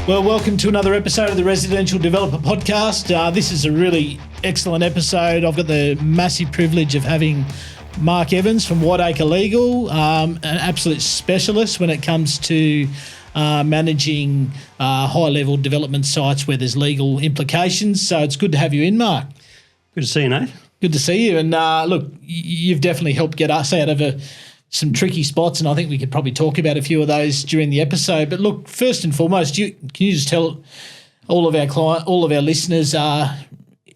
Well, welcome to another episode of the Residential Developer Podcast. This is a really excellent episode. I've got the massive privilege of having Mark Evans from Whiteacre Legal, an absolute specialist when it comes to managing high-level development sites where there's legal implications. So it's good to have you in, Mark. Good to see you, Nate. Good to see you. And look, you've definitely helped get us out of some tricky spots, and I think we could probably talk about a few of those during the episode. But look, first and foremost, can you just tell all of our listeners,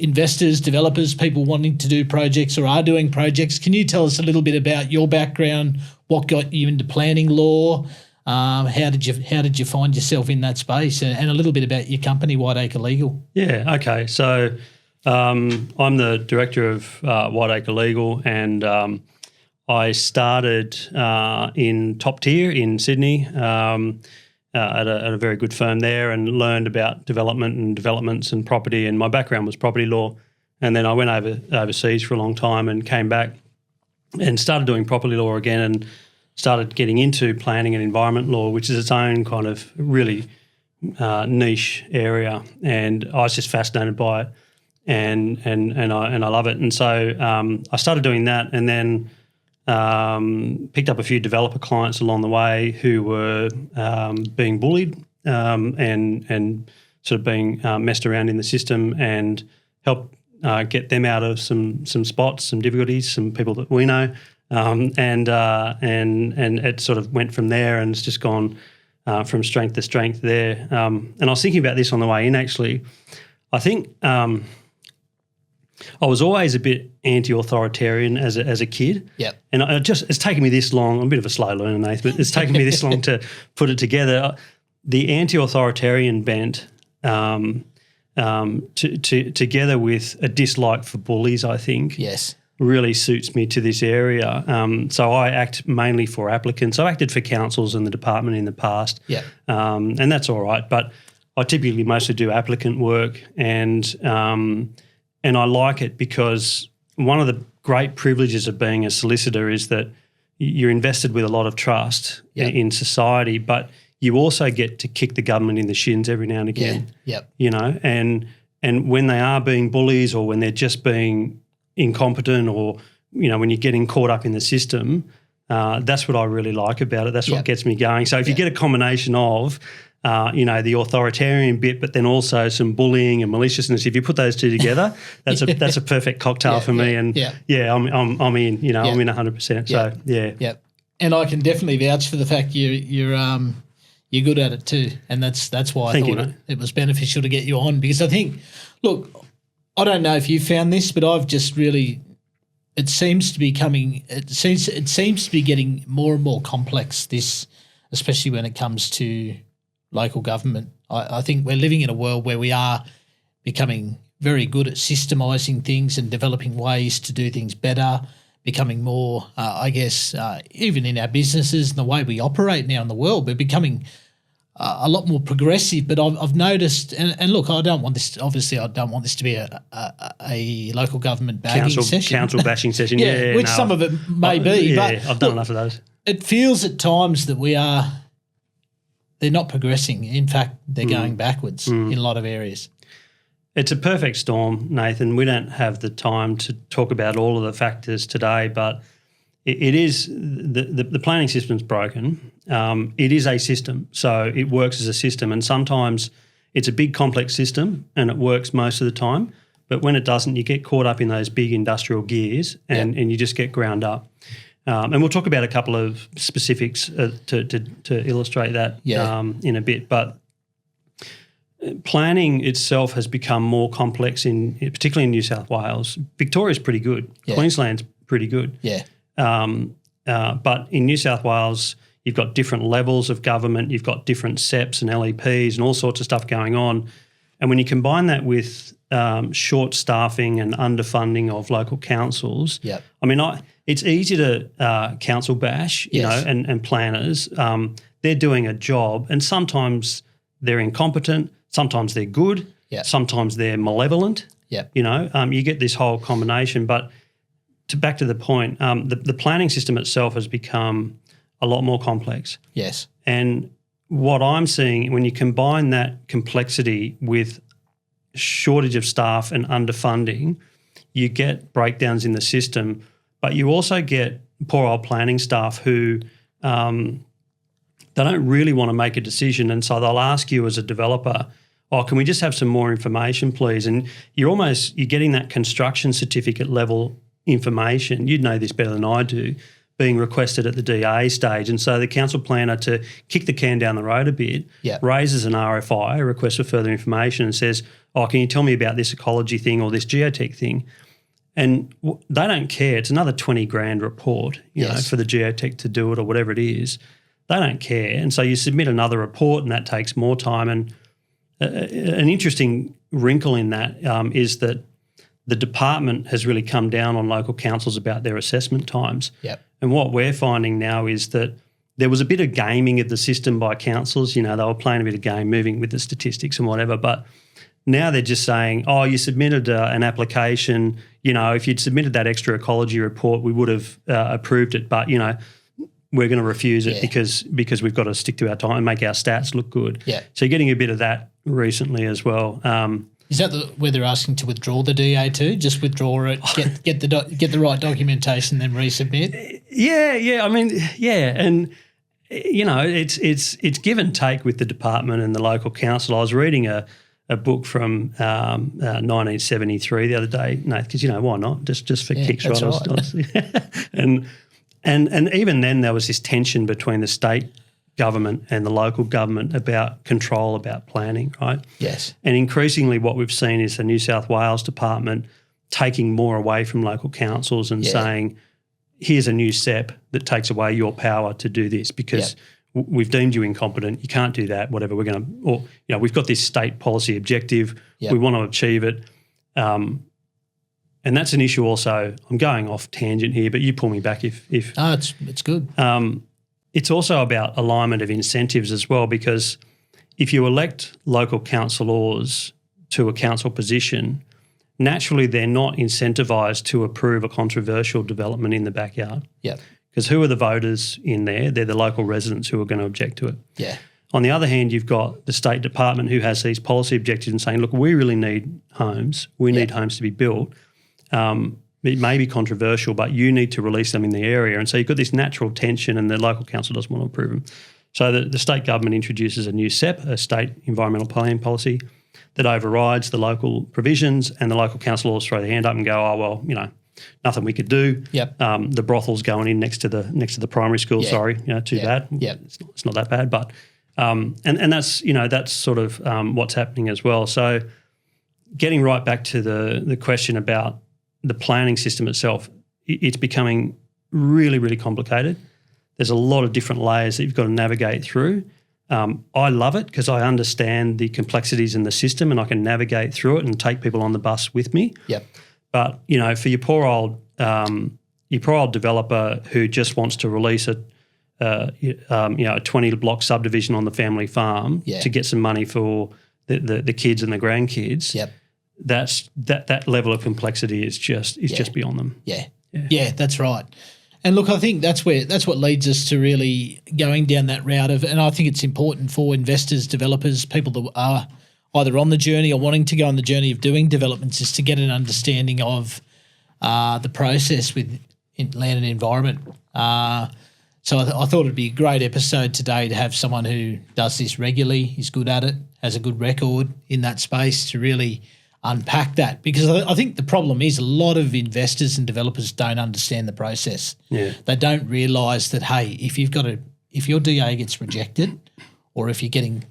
investors, developers, people wanting to do projects or are doing projects, can you tell us a little bit about your background, what got you into planning law, how did you find yourself in that space, and a little bit about your company, Whiteacre Legal? Yeah, okay. So I'm the director of Whiteacre Legal, and I started in top tier in Sydney at a very good firm there, and learned about development and developments and property, and my background was property law. And then I went overseas for a long time and came back and started doing property law again, and started getting into planning and environment law, which is its own kind of really niche area. And I was just fascinated by it, and I love it. And so I started doing that, and then picked up a few developer clients along the way who were being bullied and sort of being messed around in the system, and helped get them out of some spots, some difficulties, some people that we know, and it sort of went from there, and it's just gone from strength to strength there. And I was thinking about this on the way in, actually. I think I was always a bit anti-authoritarian as a kid. Yep. And it's taken me this long. I'm a bit of a slow learner, Nath, but it's taken me this long to put it together. The anti-authoritarian bent, together with a dislike for bullies, I think, yes, really suits me to this area. So I act mainly for applicants. I've acted for councils and the department in the past, and that's all right. But I typically mostly do applicant work, and I like it because one of the great privileges of being a solicitor is that you're invested with a lot of trust in society, but you also get to kick the government in the shins every now and again. You know, and when they are being bullies, or when they're just being incompetent, or, you know, when you're getting caught up in the system, that's what I really like about it. That's what gets me going. So if you get a combination of the authoritarian bit, but then also some bullying and maliciousness, if you put those two together, that's a perfect cocktail for me. And I'm in. You know, I'm in 100%. So yeah. And I can definitely vouch for the fact you're good at it too, and that's why I thought it was beneficial to get you on, because I think, look, I don't know if you found this, but I've just really, it seems to be getting more and more complex. This, especially when it comes to local government. I think we're living in a world where we are becoming very good at systemising things and developing ways to do things better, becoming more, even in our businesses and the way we operate now in the world, we're becoming a lot more progressive. But I've noticed, and look, I don't want this to be a local government bagging session. Council bashing session, some of it may be. Yeah, but I've done enough of those. It feels at times that they're not progressing. In fact, they're going backwards in a lot of areas. It's a perfect storm, Nathan. We don't have the time to talk about all of the factors today, but it is the planning system's broken. It is a system, so it works as a system, and sometimes it's a big complex system and it works most of the time, but when it doesn't, you get caught up in those big industrial gears and you just get ground up. And we'll talk about a couple of specifics to illustrate that in a bit. But planning itself has become more complex, particularly in New South Wales. Victoria's pretty good. Yeah. Queensland's pretty good. Yeah. But in New South Wales, you've got different levels of government. You've got different SEPs and LEPs and all sorts of stuff going on. And when you combine that with short staffing and underfunding of local councils, I mean, it's easy to council bash, you know, and planners. They're doing a job, and sometimes they're incompetent, sometimes they're good, sometimes they're malevolent. You know, you get this whole combination. But back to the point, the planning system itself has become a lot more complex. Yes. And what I'm seeing, when you combine that complexity with shortage of staff and underfunding, you get breakdowns in the system, but you also get poor old planning staff who they don't really want to make a decision, and so they'll ask you as a developer, can we just have some more information, please? And you're getting that construction certificate level information. You'd know this better than I do, being requested at the DA stage. And so the council planner, to kick the can down the road a bit, raises an RFI, a request for further information, and says, can you tell me about this ecology thing or this geotech thing? And they don't care. It's another 20 grand report, you know, for the geotech to do it or whatever it is. They don't care. And so you submit another report and that takes more time. And an interesting wrinkle in that is that the department has really come down on local councils about their assessment times. And what we're finding now is that there was a bit of gaming of the system by councils. You know, they were playing a bit of game, moving with the statistics and whatever. But now they're just saying, you submitted an application. You know, if you'd submitted that extra ecology report, we would have approved it. But, you know, we're going to refuse it because we've got to stick to our time and make our stats look good. So you're getting a bit of that recently as well. Is that where they're asking to withdraw the DA too? Just withdraw it, get the right documentation, then resubmit? Yeah. I mean, and you know, it's give and take with the department and the local council. I was reading a book from 1973 the other day, Nath, because, you know, why not? Just for kicks, right? And even then there was this tension between the state government and the local government about control, about planning, right? Yes. And increasingly what we've seen is the New South Wales Department taking more away from local councils and saying, here's a new SEP that takes away your power to do this because we've deemed you incompetent, you can't do that, whatever, we're going to, or, you know, we've got this state policy objective, we want to achieve it. And that's an issue also. I'm going off tangent here, but you pull me back if it's good. It's also about alignment of incentives as well, because if you elect local councillors to a council position, naturally they're not incentivised to approve a controversial development in the backyard. Because who are the voters in there? They're the local residents who are going to object to it. On the other hand, you've got the State Department who has these policy objectives and saying, look, we really need homes. We need homes to be built. It may be controversial, but you need to release them in the area. And so you've got this natural tension and the local council doesn't want to approve them. So the state government introduces a new SEP, a state environmental planning policy, that overrides the local provisions, and the local councillors throw their hand up and go, well, you know, nothing we could do. The brothel's going in next to the primary school. Sorry, you know, too bad. It's not that bad, but and that's, you know, that's sort of what's happening as well. So getting right back to the question about the planning system itself, it's becoming really, really complicated. There's a lot of different layers that you've got to navigate through. I love it because I understand the complexities in the system and I can navigate through it and take people on the bus with me. But, you know, for your poor old developer who just wants to release a 20-block subdivision on the family farm to get some money for the kids and the grandkids, that level of complexity is just beyond them. Yeah, that's right. And look, I think that's what leads us to really going down that route of, and I think it's important for investors, developers, people that are either on the journey or wanting to go on the journey of doing developments, is to get an understanding of the process with land and environment. So I thought it'd be a great episode today to have someone who does this regularly, is good at it, has a good record in that space, to really unpack that, because I think the problem is a lot of investors and developers don't understand the process. They don't realise that, hey, if your DA gets rejected, or if you're getting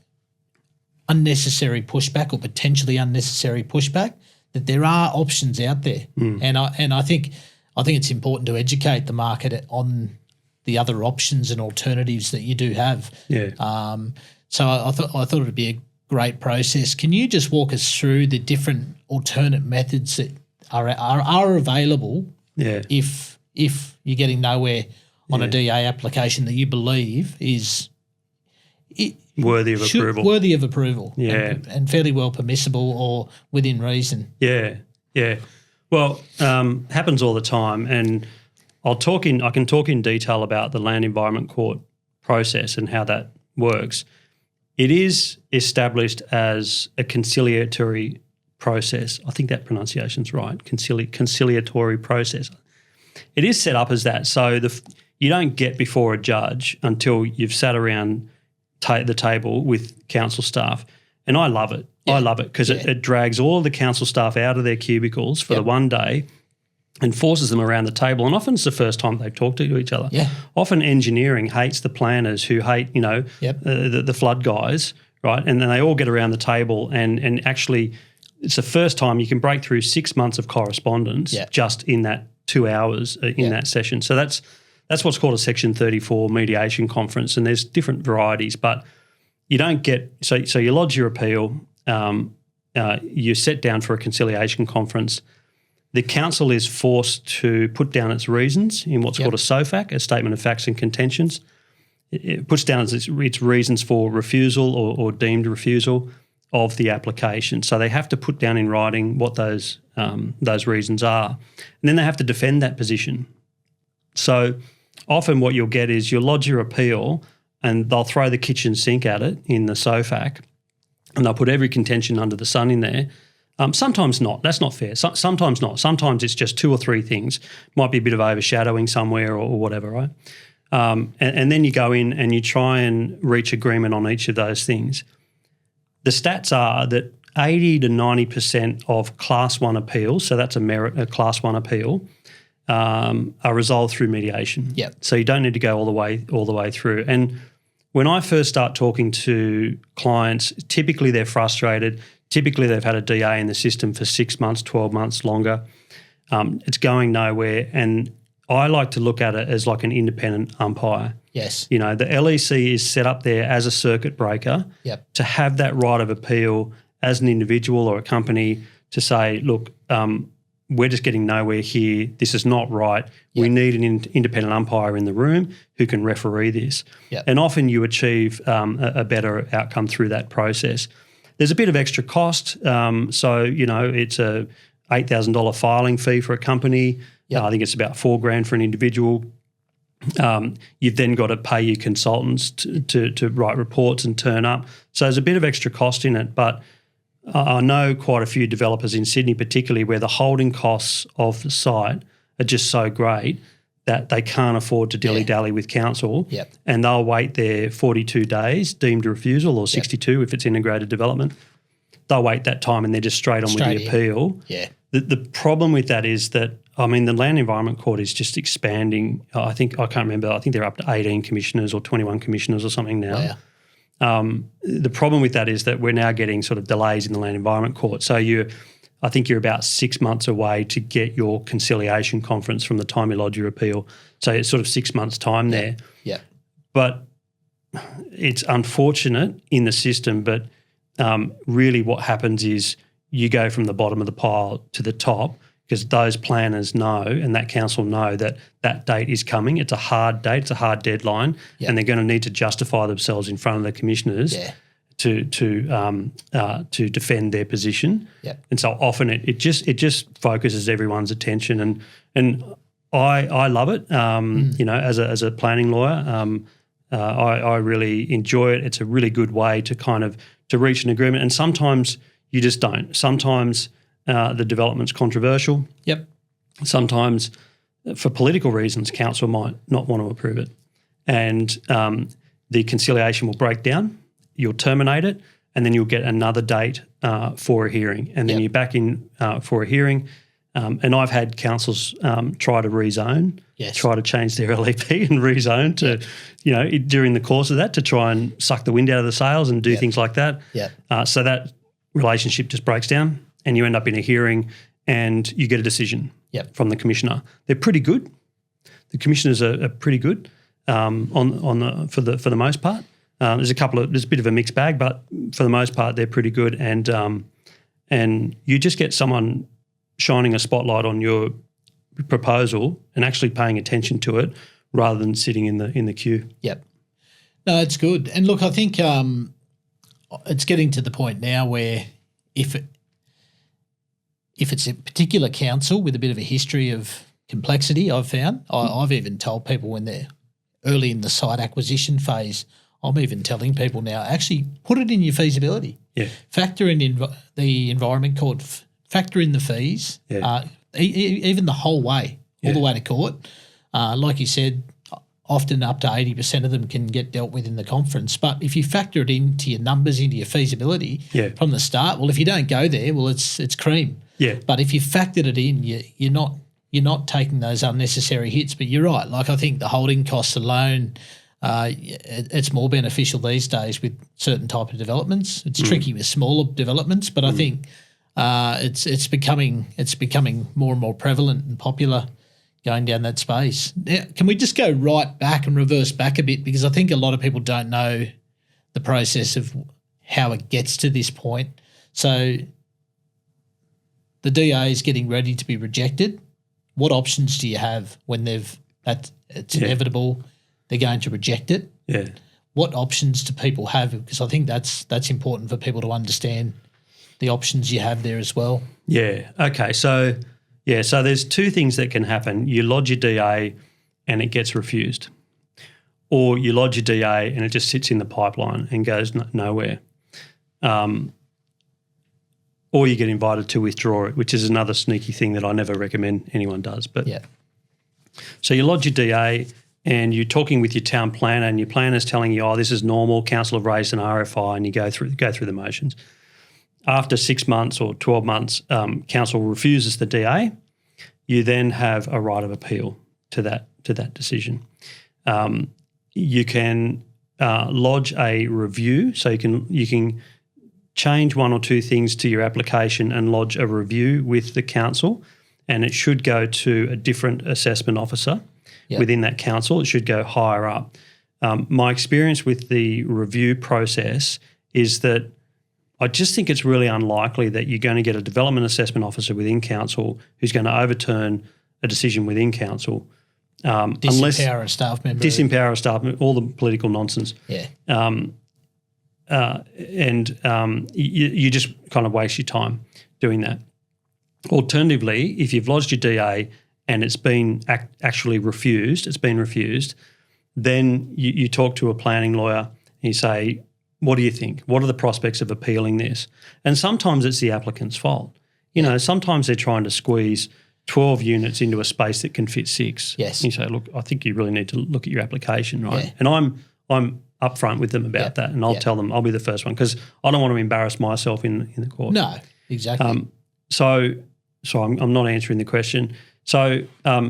unnecessary pushback or potentially unnecessary pushback, that there are options out there. And I think it's important to educate the market on the other options and alternatives that you do have. So I thought it would be a great process. Can you just walk us through the different alternate methods that are available if you're getting nowhere on a DA application that you believe is worthy of approval? Worthy of approval, and fairly well permissible or within reason. Well, happens all the time, and I can talk in detail about the Land Environment Court process and how that works. It is established as a conciliatory process. I think that pronunciation's right, conciliatory process. It is set up as that. So you don't get before a judge until you've sat around the table with council staff. And I love it. Yeah. I love it because it drags all the council staff out of their cubicles for the one day and forces them around the table. And often it's the first time they've talked to each other. Yeah. Often engineering hates the planners who hate, the flood guys, right? And then they all get around the table and actually it's the first time you can break through 6 months of correspondence just in that 2 hours in that session. So that's what's called a Section 34 mediation conference, and there's different varieties, but you don't get – so you lodge your appeal, you sit down for a conciliation conference. The council is forced to put down its reasons in what's called a SOFAC, a Statement of Facts and Contentions. It puts down its reasons for refusal or deemed refusal of the application. So they have to put down in writing what those reasons are. And then they have to defend that position. So often what you'll get is you'll lodge your appeal and they'll throw the kitchen sink at it in the SOFAC and they'll put every contention under the sun in there. Sometimes not. That's not fair. Sometimes not. Sometimes it's just 2 or 3 things. Might be a bit of overshadowing somewhere or whatever, right? And then you go in and you try and reach agreement on each of those things. The stats are that 80 to 90% of Class 1 appeals, so that's a Class 1 appeal, are resolved through mediation. Yep. So you don't need to go all the way through. And when I first start talking to clients, typically they're frustrated. Typically they've had a DA in the system for 6 months, 12 months, longer. It's going nowhere. And I like to look at it as like an independent umpire. Yes. The LEC is set up there as a circuit breaker to have that right of appeal as an individual or a company to say, look, we're just getting nowhere here. This is not right. We need an independent umpire in the room who can referee this. And often you achieve a better outcome through that process. There's a bit of extra cost. It's a $8,000 filing fee for a company. I think it's about $4,000 for an individual. You've then got to pay your consultants to write reports and turn up. So there's a bit of extra cost in it, but I know quite a few developers in Sydney particularly where the holding costs of the site are just so great that they can't afford to dilly-dally with council and they'll wait their 42 days deemed refusal or 62 if it's integrated development. They'll wait that time and they're just straight on with the appeal. Yeah. The problem with that is that, the Land Environment Court is just expanding. I can't remember, I think they're up to 18 commissioners or 21 commissioners or something now. Wow. The problem with that is that we're now getting sort of delays in the Land Environment Court. So I think you're about 6 months away to get your conciliation conference from the time you lodge your appeal. So it's sort of 6 months' time there. Yeah. But it's unfortunate in the system, but really what happens is you go from the bottom of the pile to the top because those planners know and that council know that that date is coming. It's a hard date. It's a hard deadline and they're going to need to justify themselves in front of the commissioners to defend their position. And so often it just focuses everyone's attention and I love it. As a planning lawyer, I really enjoy it. It's a really good way to kind of to reach an agreement. And sometimes you just don't. Sometimes the development's controversial. Sometimes for political reasons, council might not want to approve it. And the conciliation will break down. You'll terminate it and then you'll get another date for a hearing. And then you're back in for a hearing. And I've had councils try to rezone, try to change their LEP and rezone to, during the course of that to try and suck the wind out of the sails and do things like that. So that relationship just breaks down and you end up in a hearing and you get a decision from the commissioner. They're pretty good. The commissioners are pretty good for the most part. There's a bit of a mixed bag, but for the most part they're pretty good and you just get someone shining a spotlight on your proposal and actually paying attention to it rather than sitting in the queue. No, it's good. And look, I think it's getting to the point now where if it's a particular council with a bit of a history of complexity, I've found, I've even told people when they're early in the site acquisition phase, I'm even telling people now, actually put it in your feasibility. Yeah. Factor in the Environment Court, factor in the fees, even the whole way, all the way to court. Like you said, often up to 80% of them can get dealt with in the conference. But if you factor it into your numbers, into your feasibility from the start, well, if you don't go there, well, it's cream. Yeah. But if you factored it in, you're not taking those unnecessary hits. But you're right. Like I think the holding costs alone, it's more beneficial these days with certain type of developments. It's tricky with smaller developments, but I think it's becoming more and more prevalent and popular going down that space. Now, can we just go right back and reverse back a bit, because I think a lot of people don't know the process of how it gets to this point. So the DA is getting ready to be rejected. What options do you have when it's inevitable they're going to reject it? Yeah. What options do people have? Because I think that's important for people to understand the options you have there as well. Yeah. Okay. So there's two things that can happen. You lodge your DA and it gets refused, or you lodge your DA and it just sits in the pipeline and goes nowhere. Or you get invited to withdraw it, which is another sneaky thing that I never recommend anyone does. But so you lodge your DA and you're talking with your town planner, and your planner's telling you, oh, this is normal, council have raised an RFI, and you go through the motions. After 6 months or 12 months, council refuses the DA. You then have a right of appeal to that decision. You can lodge a review, so you can change one or two things to your application and lodge a review with the council, and it should go to a different assessment officer within that council. It should go higher up. My experience with the review process is that I just think it's really unlikely that you're going to get a development assessment officer within council who's going to overturn a decision within council. Disempower a staff member. Disempower a staff member, all the political nonsense. Yeah. You just kind of waste your time doing that. Alternatively, if you've lodged your DA and it's been actually refused, then you talk to a planning lawyer and you say, what do you think? What are the prospects of appealing this? And sometimes it's the applicant's fault. Sometimes they're trying to squeeze 12 units into a space that can fit 6. Yes. And you say, look, I think you really need to look at your application, right? Yeah. And I'm upfront with them about that, and I'll tell them I'll be the first one, because I don't want to embarrass myself in the court. No, exactly. So I'm not answering the question. So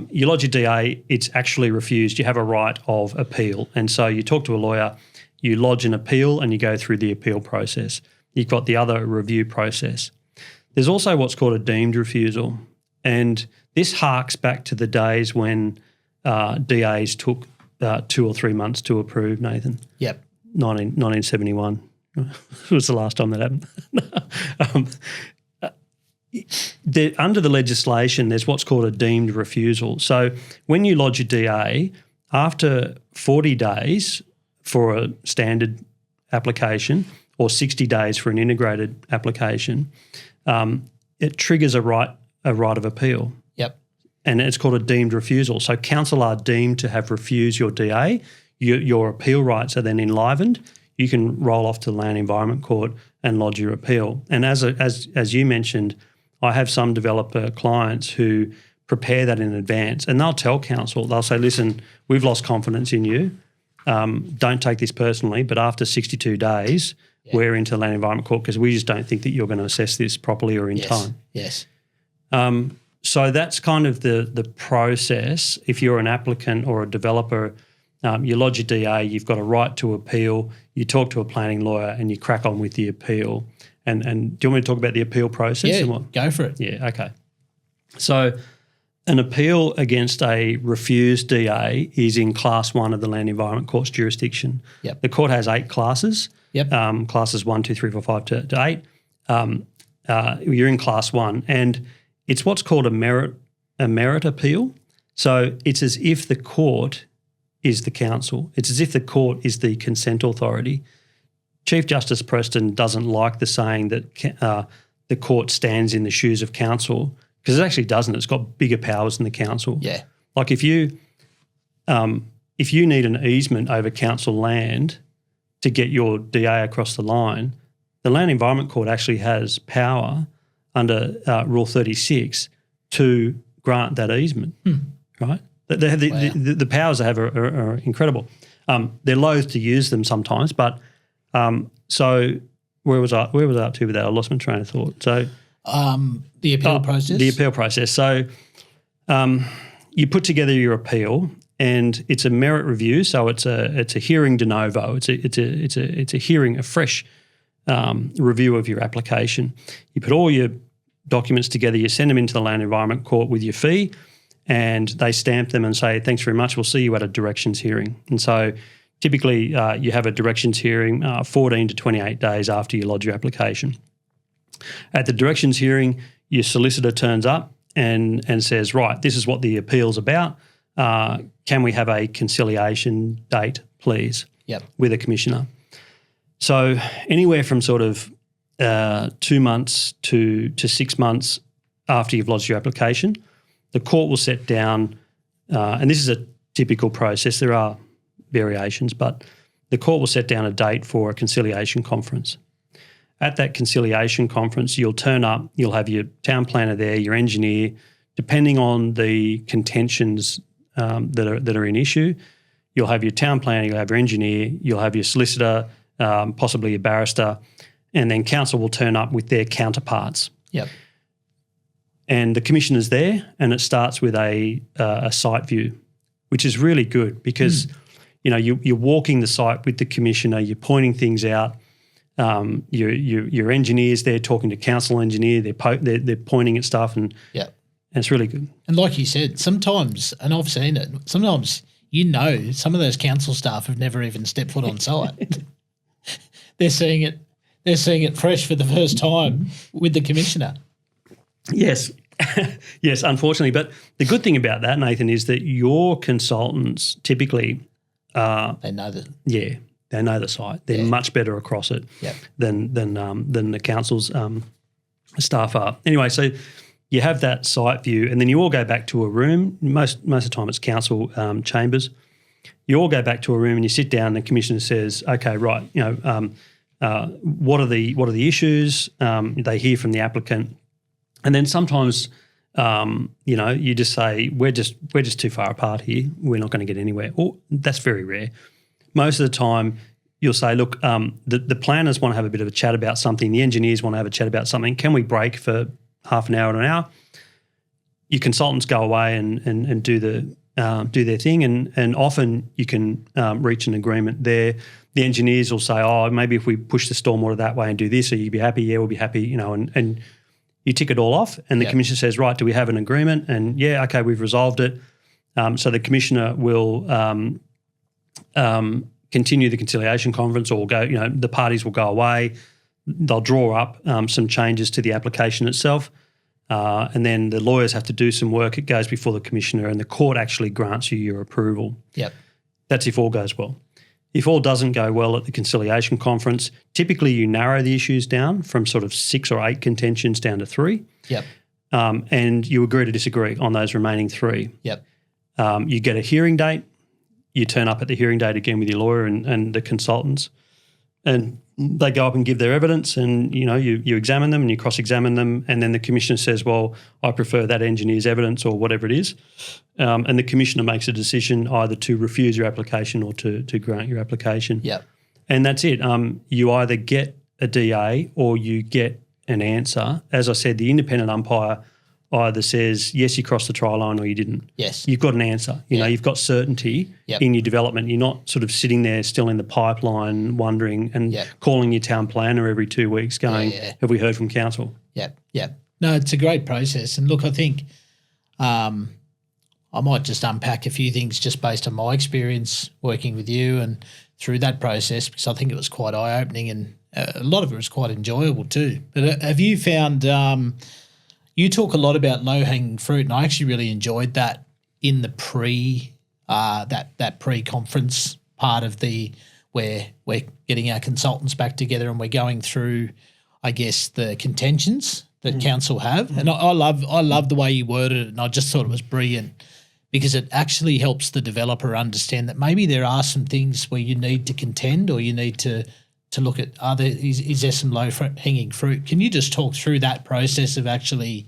you lodge your DA, it's actually refused. You have a right of appeal, and so you talk to a lawyer, you lodge an appeal, and you go through the appeal process. You've got the other review process. There's also what's called a deemed refusal, and this harks back to the days when DAs took 2 or 3 months to approve, Nathan. Yep. 1971 was the last time that happened. Under the legislation, there's what's called a deemed refusal. So when you lodge a DA, after 40 days for a standard application or 60 days for an integrated application, it triggers a right of appeal. Yep. And it's called a deemed refusal. So council are deemed to have refused your DA. Your appeal rights are then enlivened. You can roll off to the Land Environment Court and lodge your appeal. And as you mentioned, I have some developer clients who prepare that in advance, and they'll tell council, they'll say, listen, we've lost confidence in you. Don't take this personally, but after 62 days, we're into the Land Environment Court because we just don't think that you're going to assess this properly or in time. Yes. So that's kind of the process. If you're an applicant or a developer, you lodge a DA, you've got a right to appeal, you talk to a planning lawyer and you crack on with the appeal. And do you want me to talk about the appeal process? Yeah, go for it. Yeah, okay. So an appeal against a refused DA is in Class 1 of the Land Environment Court's jurisdiction. Yep. The court has 8 classes, classes 1, 2, 3, 4, 5 to 8. You're in Class 1, and it's what's called a merit appeal. So it's as if the court is the council. It's as if the court is the consent authority. Chief Justice Preston doesn't like the saying that the court stands in the shoes of council, because it actually doesn't. It's got bigger powers than the council. Yeah. Like if you need an easement over council land, to get your DA across the line, the Land Environment Court actually has power under Rule 36 to grant that easement, right? They have the powers they have are incredible. They're loath to use them sometimes, but so where was I up to with that? I lost my train of thought. So the appeal process. The appeal process. So you put together your appeal, and it's a merit review. So it's a hearing de novo. It's a hearing, a fresh review of your application. You put all your documents together. You send them into the Land Environment Court with your fee, and they stamp them and say, thanks very much, we'll see you at a directions hearing. And so typically you have a directions hearing 14 to 28 days after you lodge your application. At the directions hearing, your solicitor turns up and says, right, this is what the appeal's about. Can we have a conciliation date, please, with a commissioner? So anywhere from sort of 2 months to 6 months after you've lodged your application, the court will set down, and this is a typical process, there are variations, but the court will set down a date for a conciliation conference. At that conciliation conference, you'll turn up, you'll have your town planner there, your engineer, depending on the contentions that are in issue. You'll have your town planner, you'll have your engineer, you'll have your solicitor, possibly a barrister, and then council will turn up with their counterparts. Yep. And the commissioner's there, and it starts with a site view, which is really good because you're walking the site with the commissioner, you're pointing things out. Your engineer's there talking to council engineer, they're pointing at stuff, and it's really good. And like you said, sometimes, and I've seen it, sometimes some of those council staff have never even stepped foot on site. They're seeing it fresh for the first time with the commissioner. Yes, yes, unfortunately. But the good thing about that, Nathan, is that your consultants typically they know they know the site. They're much better across it than the council's staff are. Anyway, so you have that site view, and then you all go back to a room. Most of the time, it's council chambers. You all go back to a room and you sit down. And the commissioner says, "Okay, right. What are the issues?" They hear from the applicant. And then sometimes, you just say, we're just too far apart here. We're not going to get anywhere. Or that's very rare. Most of the time, you'll say, look, the planners want to have a bit of a chat about something. The engineers want to have a chat about something. Can we break for half an hour to an hour? Your consultants go away and do their thing, and often you can reach an agreement there. The engineers will say, oh, maybe if we push the stormwater that way and do this, so you'd be happy. Yeah, we'll be happy. And you tick it all off, and the commissioner says, right, do we have an agreement? And okay, we've resolved it. So the commissioner will continue the conciliation conference, or the parties will go away. They'll draw up some changes to the application itself, and then the lawyers have to do some work. It goes before the commissioner, and the court actually grants you your approval. Yep. That's if all goes well. If all doesn't go well at the conciliation conference, typically you narrow the issues down from sort of 6 or 8 contentions down to 3. Yep. And you agree to disagree on those remaining 3. Yep. You get a hearing date. You turn up at the hearing date again with your lawyer and the consultants, and they go up and give their evidence, and you examine them and you cross-examine them, and then the commissioner says, well, I prefer that engineer's evidence or whatever it is, and the commissioner makes a decision either to refuse your application or to grant your application. Yep. And that's it. You either get a DA or you get an answer. As I said, the independent umpire either says, yes, you crossed the trial line, or you didn't. Yes. You've got an answer. You've got certainty in your development. You're not sort of sitting there still in the pipeline wondering and calling your town planner every 2 weeks going, have we heard from council? Yep. No, it's a great process. And look, I think I might just unpack a few things just based on my experience working with you and through that process, because I think it was quite eye-opening, and a lot of it was quite enjoyable too. But have you found you talk a lot about low-hanging fruit, and I actually really enjoyed that in the that pre-conference part of where we're getting our consultants back together and we're going through, I guess, the contentions that council have. And I love the way you worded it, and I just thought it was brilliant, because it actually helps the developer understand that maybe there are some things where you need to contend, or you need to look at is there some low hanging fruit. Can you just talk through that process of actually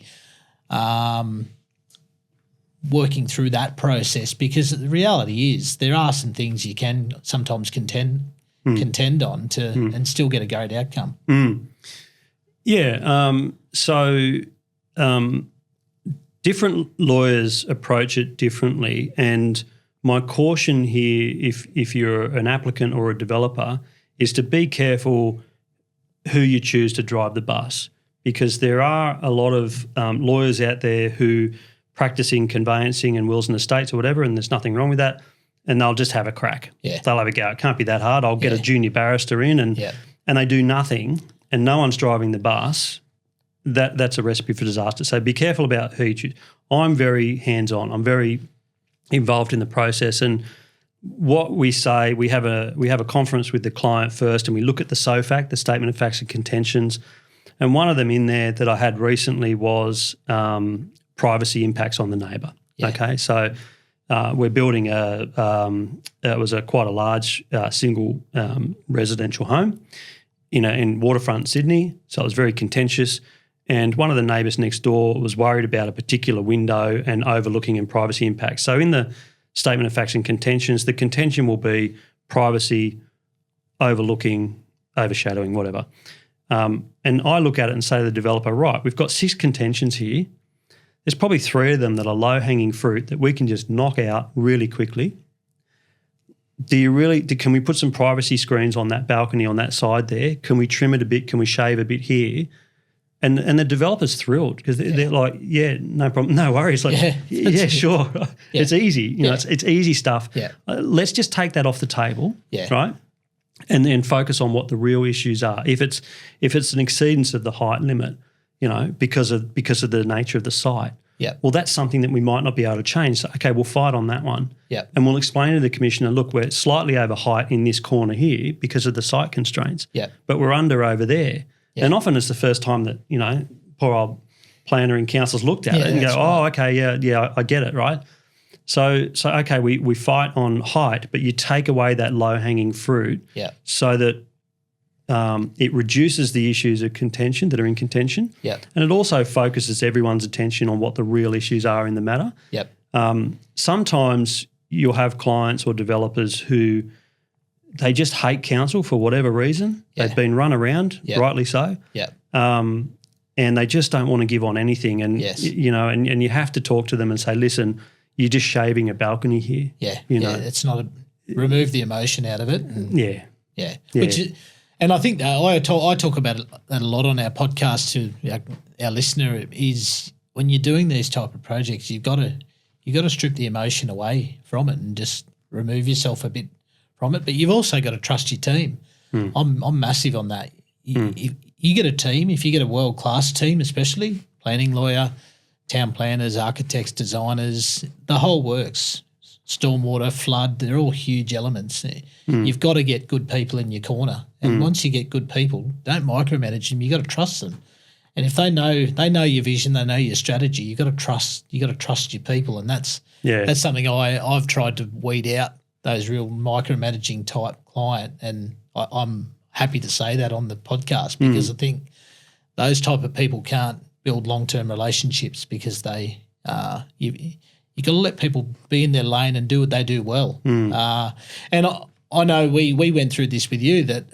working through that process? Because the reality is there are some things you can sometimes contend on to and still get a great outcome. Yeah. Different lawyers approach it differently, and my caution here, if you're an applicant or a developer, is to be careful who you choose to drive the bus, because there are a lot of lawyers out there who practice in conveyancing and wills and estates or whatever, and there's nothing wrong with that, and they'll just have a crack. Yeah. They'll have a go. It can't be that hard. I'll get a junior barrister in, and they do nothing, and no one's driving the bus. That's a recipe for disaster. So be careful about who you choose. I'm very hands-on. I'm very involved in the process, and what we say, we have a conference with the client first, and we look at the SOFAC, the Statement of Facts and Contentions, and one of them in there that I had recently was privacy impacts on the neighbour. Yeah. Okay, so we're building it was quite a large single residential home in waterfront Sydney, so it was very contentious. And one of the neighbours next door was worried about a particular window and overlooking and privacy impacts. So in the Statement of Facts and Contentions, the contention will be privacy, overlooking, overshadowing, whatever. And I look at it and say to the developer, right, we've got 6 contentions here. There's probably 3 of them that are low-hanging fruit that we can just knock out really quickly. Can we put some privacy screens on that balcony on that side there? Can we trim it a bit? Can we shave a bit here? And the developer's thrilled because they're like, yeah, no problem, no worries. Like, yeah sure. Yeah. It's easy. You know, it's easy stuff. Yeah. Let's just take that off the table, right? And then focus on what the real issues are. If it's an exceedance of the height limit, you know, because of the nature of the site, well, that's something that we might not be able to change. So, okay, we'll fight on that one. And we'll explain to the commissioner, look, we're slightly over height in this corner here because of the site constraints, but we're under over there. And often it's the first time that, you know, poor old planner and council's looked at it and go, oh, okay, yeah, I get it, right? So okay, we fight on height, but you take away that low-hanging fruit so that it reduces the issues of contention that are in contention, and it also focuses everyone's attention on what the real issues are in the matter. Sometimes you'll have clients or developers who they just hate council for whatever reason. They've been run around, rightly so. And they just don't want to give on anything. And you know, and you have to talk to them and say, listen, you're just shaving a balcony here. You know, it's not remove the emotion out of it. And and I think I talk about that a lot on our podcast to our listener, is when you're doing these type of projects, you've got to strip the emotion away from it and just remove yourself a bit from it. But you've also got to trust your team. I'm massive on that. If you get a team, if you get a world-class team, especially planning lawyer, town planners, architects, designers, the whole works, stormwater, flood, they're all huge elements. You've got to get good people in your corner. And once you get good people, don't micromanage them. You've got to trust them. And if they know your vision, they know your strategy, you've got to trust your people. And that's something I've tried to weed out, those real micromanaging type client. And I'm happy to say that on the podcast, because I think those type of people can't build long-term relationships, because they you got to let people be in their lane and do what they do well. And I know we went through this with you, that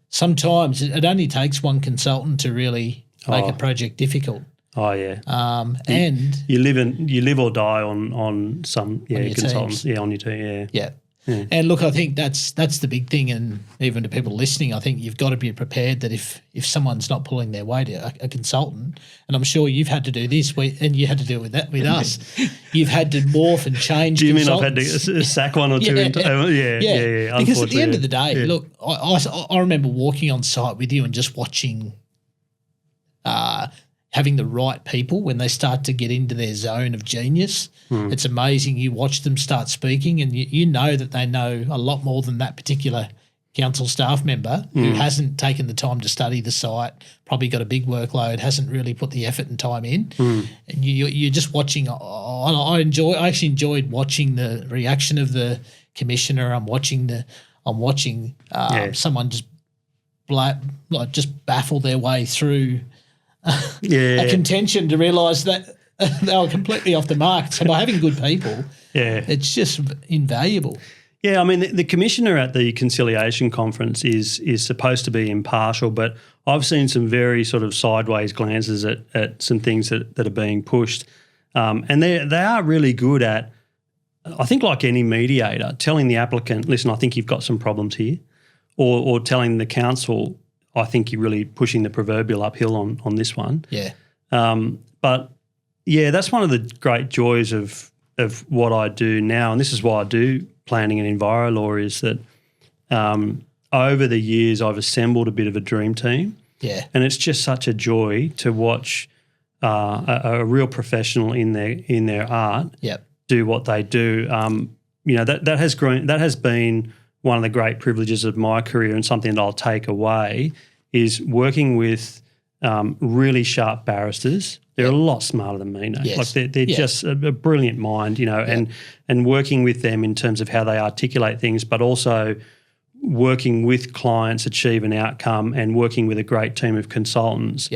sometimes it only takes one consultant to really make a project difficult. And you live or die on some consultants on your team. And look, I think that's the big thing, and even to people listening, I think you've got to be prepared that if someone's not pulling their weight, a consultant, and I'm sure you've had to do this, and you had to do it with us, you've had to morph and change. Do you mean I've had to sack one or two? Yeah. Because at the end of the day, look, I remember walking on site with you and just watching having the right people when they start to get into their zone of genius. It's amazing. You watch them start speaking and you know that they know a lot more than that particular council staff member who hasn't taken the time to study the site, probably got a big workload, hasn't really put the effort and time in, and you're just watching. I actually enjoyed watching the reaction of the commissioner. I'm watching someone just baffle their way through a contention to realise that they were completely off the mark. So by having good people, it's just invaluable. Yeah, I mean, the commissioner at the conciliation conference is supposed to be impartial, but I've seen some very sort of sideways glances at some things that are being pushed, and they are really good at, I think, like any mediator, telling the applicant, listen, I think you've got some problems here, or telling the council, I think you're really pushing the proverbial uphill on this one. Yeah. But yeah, that's one of the great joys of what I do now, and this is why I do planning and enviro law, is that over the years I've assembled a bit of a dream team. Yeah. And it's just such a joy to watch a real professional in their art do what they do. That has been one of the great privileges of my career, and something that I'll take away is working with really sharp barristers. They're a lot smarter than me now. Yes. Like they're just a brilliant mind, and working with them in terms of how they articulate things, but also working with clients, achieve an outcome, and working with a great team of consultants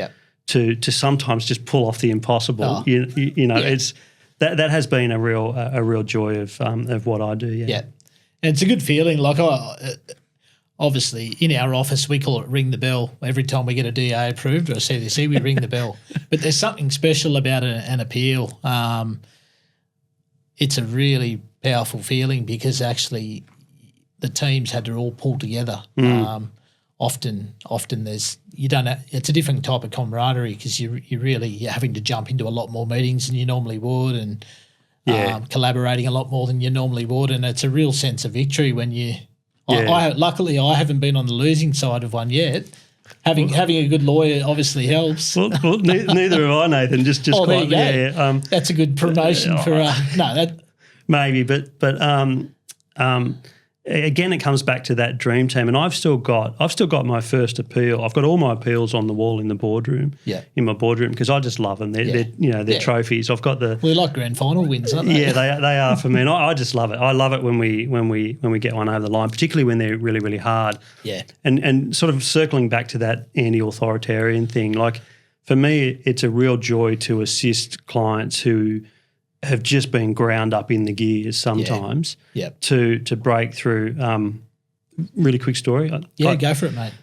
to sometimes just pull off the impossible. It's that has been a real joy of what I do. Yeah. And it's a good feeling. Like obviously, in our office, we call it ring the bell. Every time we get a DA approved or a CDC, we ring the bell. But there's something special about an appeal. It's a really powerful feeling because actually the teams had to all pull together. Often there's it's a different type of camaraderie because you're having to jump into a lot more meetings than you normally would, and collaborating a lot more than you normally would, and it's a real sense of victory when you. Luckily, I haven't been on the losing side of one yet. Having a good lawyer obviously helps. Well, neither have I, Nathan. Just there quite, you go. That's a good promotion for maybe, but again, it comes back to that dream team, and I've still got my first appeal. I've got all my appeals on the wall in the boardroom. In my boardroom, because I just love them. They're trophies. I've got the. Well, like grand final wins, aren't they? Yeah, they are for me, and I just love it. I love it when we get one over the line, particularly when they're really, really hard. Yeah. And sort of circling back to that anti-authoritarian thing, like for me, it's a real joy to assist clients who have just been ground up in the gears sometimes to break through. Really quick story. Go for it, mate.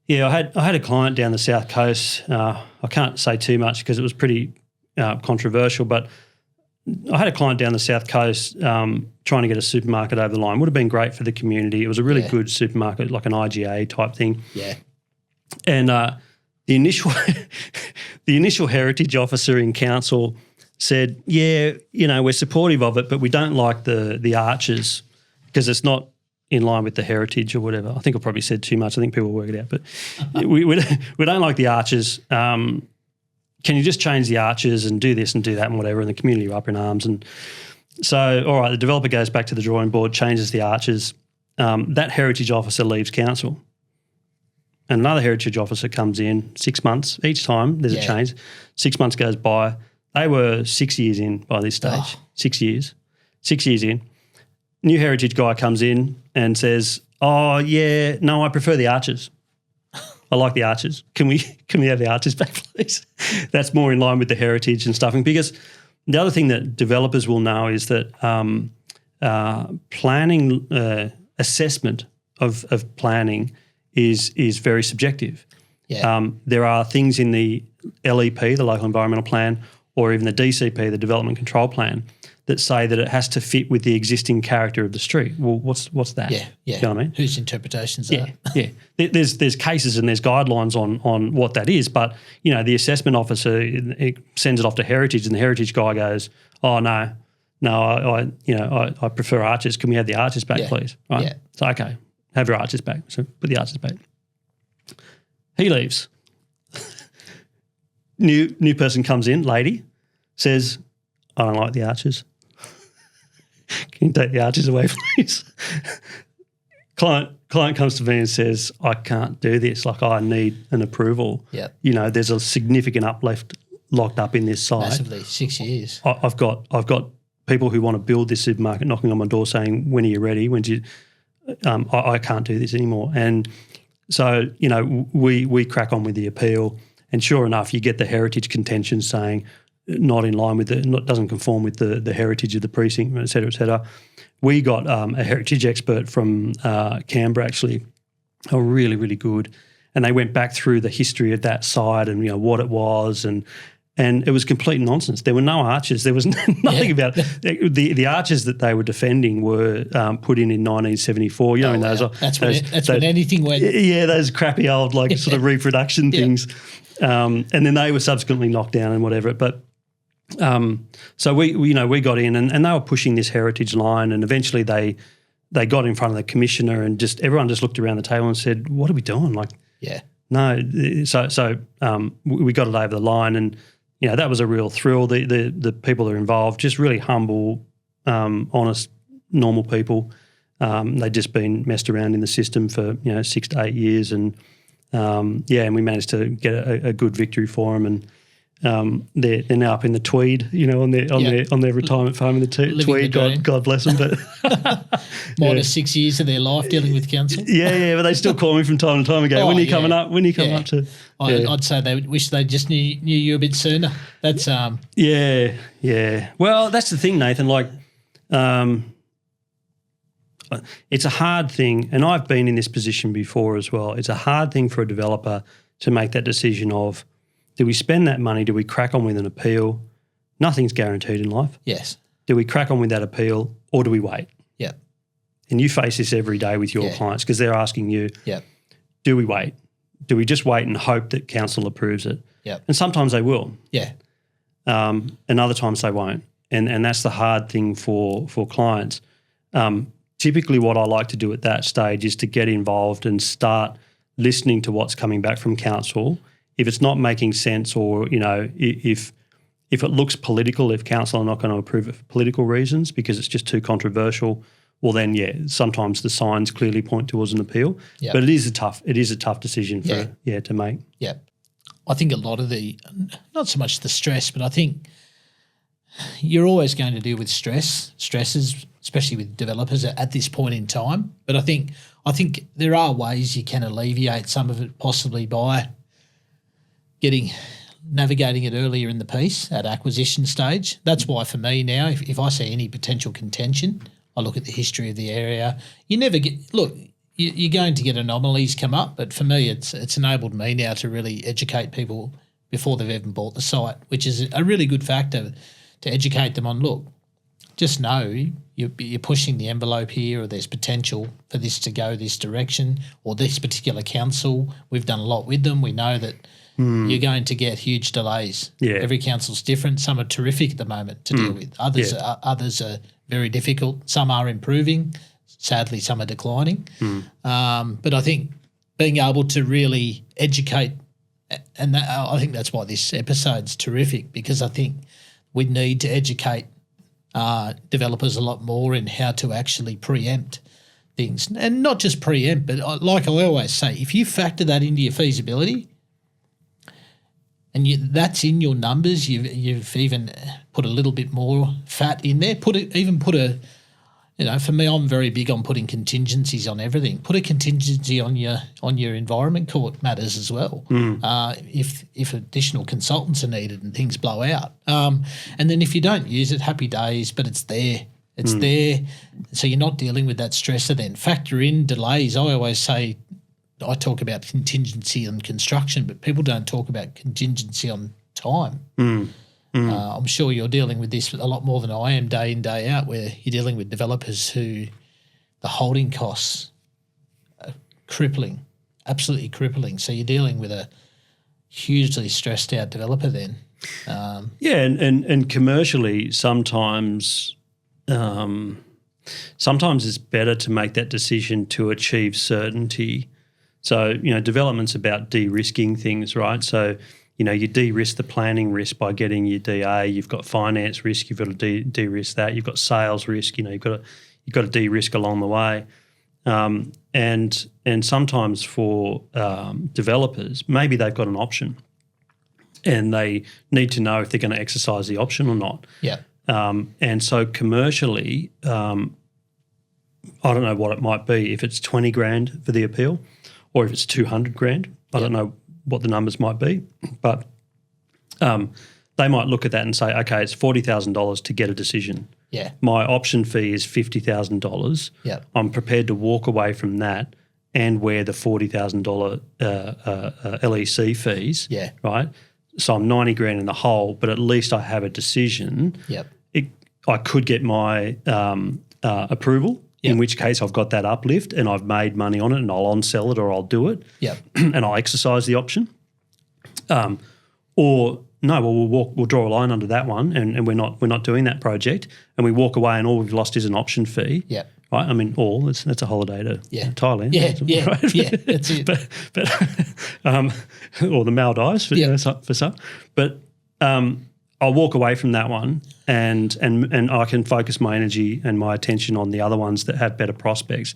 Yeah, I had a client down the South Coast. I can't say too much because it was pretty controversial, but I had a client down the South Coast trying to get a supermarket over the line. Would have been great for the community. It was a really good supermarket, like an IGA type thing. Yeah. And the initial heritage officer in council said, we're supportive of it, but we don't like the arches because it's not in line with the heritage or whatever. I think I probably said too much. I think people work it out. But we don't like the arches. Can you just change the arches and do this and do that and whatever? And the community were up in arms. And so, all right, the developer goes back to the drawing board, changes the arches. That heritage officer leaves council. And another heritage officer comes in 6 months. Each time there's a change. 6 months goes by. They were 6 years in by this stage. 6 years. 6 years in. New heritage guy comes in and says, I prefer the arches. I like the arches. Can we have the arches back, please? That's more in line with the heritage and stuff. And because the other thing that developers will know is that planning, assessment of planning is very subjective. Yeah. There are things in the LEP, the local environmental plan, or even the DCP, the development control plan, that say that it has to fit with the existing character of the street. Well, what's that? Yeah. You know what I mean? Whose interpretations are? Yeah. There's cases and there's guidelines on what that is, but the assessment officer it sends it off to heritage, and the heritage guy goes, "Oh no, I prefer arches. Can we have the arches back, please?" Right? Yeah. So okay, have your arches back. So put the arches back. He leaves. New person comes in, lady, says, "I don't like the arches. Can you take the arches away, please?" client comes to me and says, I can't do this. Like, I need an approval. Yeah. You know, there's a significant uplift locked up in this site. Massively, 6 years. I've got people who want to build this supermarket knocking on my door saying, when are you ready? When do you I can't do this anymore. And so, you know, we crack on with the appeal, and sure enough, you get the heritage contention saying not in line with doesn't conform with the heritage of the precinct, et cetera, et cetera. We got a heritage expert from Canberra, actually, really, really good, and they went back through the history of that site and, you know, what it was, and it was complete nonsense. There were no arches. There was nothing about it. The arches that they were defending were put in 1974. You know, wow. That's when anything went. Yeah, those crappy old sort of reproduction things, and then they were subsequently knocked down and whatever. But so we got in and they were pushing this heritage line, and eventually they got in front of the commissioner, and everyone just looked around the table and said, "What are we doing?" No. So we got it over the line, and you know, that was a real thrill. The people that are involved, just really humble, honest, normal people. They'd just been messed around in the system for 6 to 8 years, and and we managed to get a good victory for them. And they're now up in the Tweed, you know, on their retirement farm in the Tweed. God bless them. But minus 6 years of their life dealing with council. But they still call me from time to time and go, "When are you coming up? When are you coming up to?" I'd say they wish they just knew you a bit sooner. That's Well, that's the thing, Nathan. It's a hard thing, and I've been in this position before as well. It's a hard thing for a developer to make that decision of, do we spend that money? Do we crack on with an appeal? Nothing's guaranteed in life. Yes. Do we crack on with that appeal, or do we wait? Yeah. And you face this every day with your clients, because they're asking you, do we wait? Do we just wait and hope that council approves it? Yeah. And sometimes they will. Yeah. And other times they won't. And that's the hard thing for clients. Typically what I like to do at that stage is to get involved and start listening to what's coming back from council. If it's not making sense, or, you know, if it looks political, if council are not going to approve it for political reasons because it's just too controversial, well then, sometimes the signs clearly point towards an appeal. Yep. But it is a tough decision to make. Yeah. I think a lot of not so much the stress, but I think you're always going to deal with stresses, especially with developers at this point in time. But I think there are ways you can alleviate some of it, possibly by navigating it earlier in the piece at acquisition stage. That's why for me now, if I see any potential contention, I look at the history of the area. You're going to get anomalies come up, but for me it's enabled me now to really educate people before they've even bought the site, which is a really good factor to educate them on, look, just know you're pushing the envelope here, or there's potential for this to go this direction, or this particular council, we've done a lot with them. We know that you're going to get huge delays. Yeah. Every council's different. Some are terrific at the moment to deal with. Others are very difficult. Some are improving. Sadly, some are declining. But I think being able to really educate, and I think that's why this episode's terrific, because I think we need to educate developers a lot more in how to actually preempt things. And not just preempt, but like I always say, if you factor that into your feasibility, and that's in your numbers, you've even put a little bit more fat in there. For me, I'm very big on putting contingencies on everything. Put a contingency on your environment court matters as well. If additional consultants are needed and things blow out, and then if you don't use it, happy days. But it's there. It's there, so you're not dealing with that stressor. Then factor in delays. I always say, I talk about contingency on construction, but people don't talk about contingency on time. I'm sure you're dealing with this a lot more than I am day in, day out, where you're dealing with developers who the holding costs are crippling, absolutely crippling. So you're dealing with a hugely stressed out developer then. And commercially sometimes it's better to make that decision to achieve certainty. So, you know, development's about de-risking things, right? So, you know, you de-risk the planning risk by getting your DA. You've got finance risk. You've got to de-risk that. You've got sales risk. You know, you've got to de-risk along the way. And sometimes for developers, maybe they've got an option and they need to know if they're going to exercise the option or not. Yeah. And so commercially, I don't know what it might be, if it's 20 grand for the appeal or if it's 200 grand. I don't know what the numbers might be, but they might look at that and say, okay, it's $40,000 to get a decision. Yeah. My option fee is $50,000. Yeah. I'm prepared to walk away from that and wear the $40,000 LEC fees. Yeah. Right. So I'm 90 grand in the hole, but at least I have a decision. Yep. I could get my approval, in which case I've got that uplift and I've made money on it and I'll on-sell it or I'll do it. Yep. And I'll exercise the option. Or no, well, we'll draw a line under that one and we're not doing that project, and we walk away and all we've lost is an option fee. Yeah. Right. I mean, that's a holiday to Thailand. Yeah. Right? Yeah. That's it. but or the Maldives for some. But I'll walk away from that one and I can focus my energy and my attention on the other ones that have better prospects.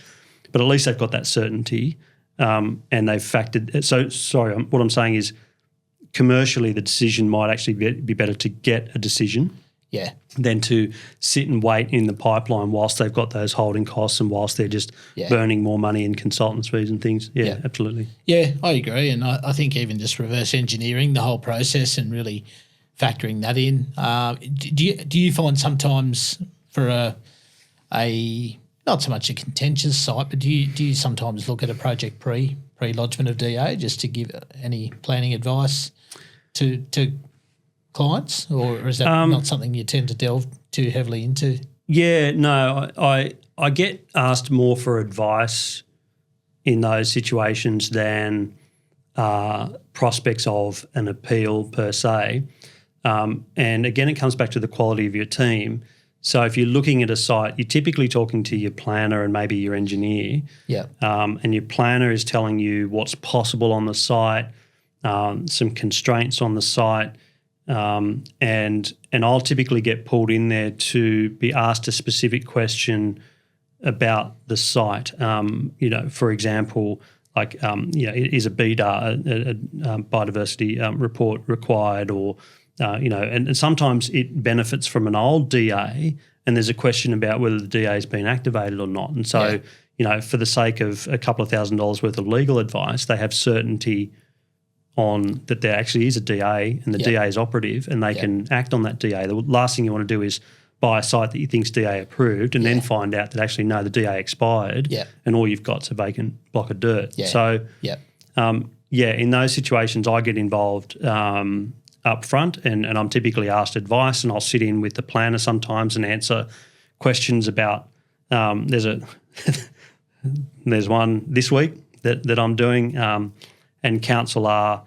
But at least they've got that certainty and they've factored. So sorry, what I'm saying is commercially the decision might actually be better to get a decision. Yeah. Than to sit and wait in the pipeline whilst they've got those holding costs and whilst they're just burning more money in consultants' fees and things. Yeah, absolutely. Yeah, I agree. And I think even just reverse engineering the whole process and really factoring that in. Do you find sometimes for a not so much a contentious site, but do you sometimes look at a project pre-lodgement of DA just to give any planning advice to clients, or is that not something you tend to delve too heavily into? Yeah, no, I get asked more for advice in those situations than prospects of an appeal per se. And again, it comes back to the quality of your team. So if you're looking at a site, you're typically talking to your planner and maybe your engineer. Yeah. And your planner is telling you what's possible on the site, some constraints on the site. And I'll typically get pulled in there to be asked a specific question about the site. For example, like, is a BDAR, a biodiversity report required, or, and sometimes it benefits from an old DA and there's a question about whether the DA has been activated or not. And so, for the sake of a couple of $1,000s worth of legal advice, they have certainty on that there actually is a DA and the DA is operative and they can act on that DA. The last thing you want to do is buy a site that you think's DA approved and then find out that actually, no, the DA expired and all you've got's a vacant block of dirt. Yeah. So, in those situations I get involved up front and I'm typically asked advice, and I'll sit in with the planner sometimes and answer questions about there's one this week that I'm doing and council are,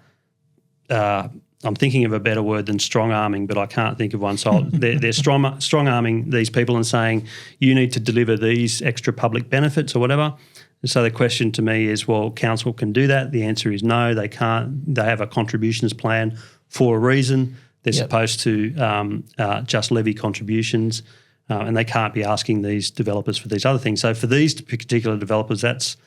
I'm thinking of a better word than strong-arming, but I can't think of one. So they're strong-arming these people and saying, you need to deliver these extra public benefits or whatever. And so the question to me is, well, council can do that. The answer is no, they can't. They have a contributions plan for a reason. They're supposed to just levy contributions and they can't be asking these developers for these other things. So for these particular developers, that's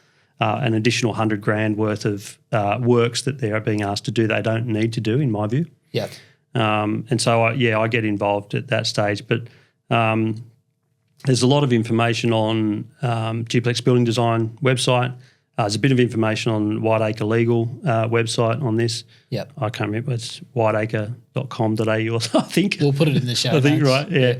an additional $100,000 worth of works that they are being asked to do they don't need to do, in my view. Yeah. And so, I get involved at that stage. But there's a lot of information on Duplex Building Design website. There's a bit of information on Whiteacre Legal website on this. Yep. I can't remember. It's whiteacre.com.au, I think. We'll put it in the show I think, notes. right, yeah.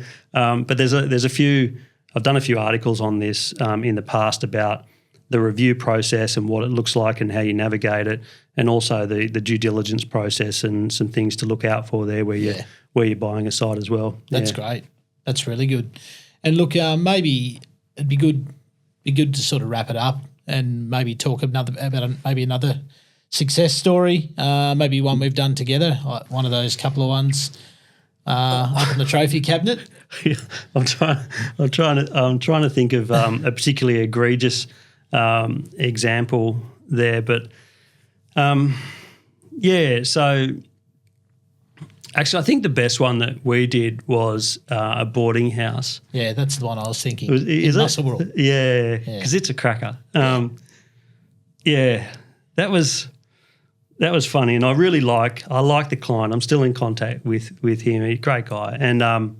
But there's a few – I've done a few articles on this in the past about the review process and what it looks like and how you navigate it, and also the due diligence process and some things to look out for there where you're buying a site as well. That's great. That's really good. And look, maybe it'd be good to sort of wrap it up and maybe talk about another success story, maybe one we've done together, one of those couple of ones up in the trophy cabinet. Yeah, I'm trying to think of a particularly egregious example there, but so Actually, I think the best one that we did was a boarding house. Yeah, that's the one I was thinking. Is it? Musselburgh. Yeah, because it's a cracker. Yeah, that was funny, and I like the client. I'm still in contact with him. He's a great guy, and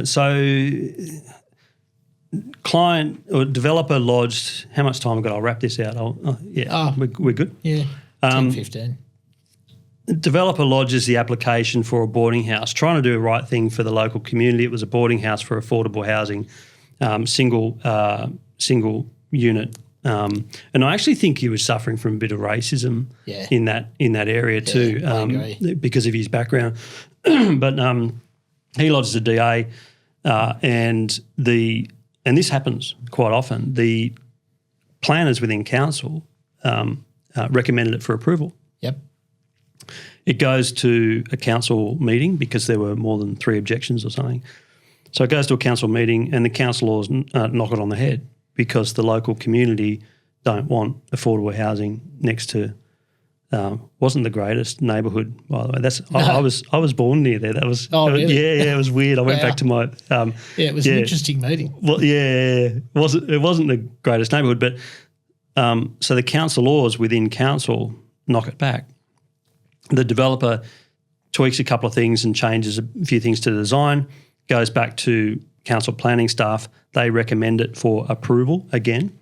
so client or developer lodged. How much time have I got? I'll wrap this out. We're good. Yeah, 10, 15. Developer lodges the application for a boarding house, trying to do the right thing for the local community. It was a boarding house for affordable housing, single unit. And I actually think he was suffering from a bit of racism in that area too, I agree. because of his background. But he lodges a DA, and this happens quite often. The planners within council recommended it for approval. Yep. It goes to a council meeting because there were more than 3 objections or something. So it goes to a council meeting and the councillors knock it on the head because the local community don't want affordable housing next to wasn't the greatest neighbourhood, by the way. I was born near there. That was really? Yeah, it was weird. I went back to my it was an interesting meeting. Well, it wasn't the greatest neighbourhood, but so the councillors within council knock it back. The developer tweaks a couple of things and changes a few things to the design, goes back to council planning staff. They recommend it for approval again,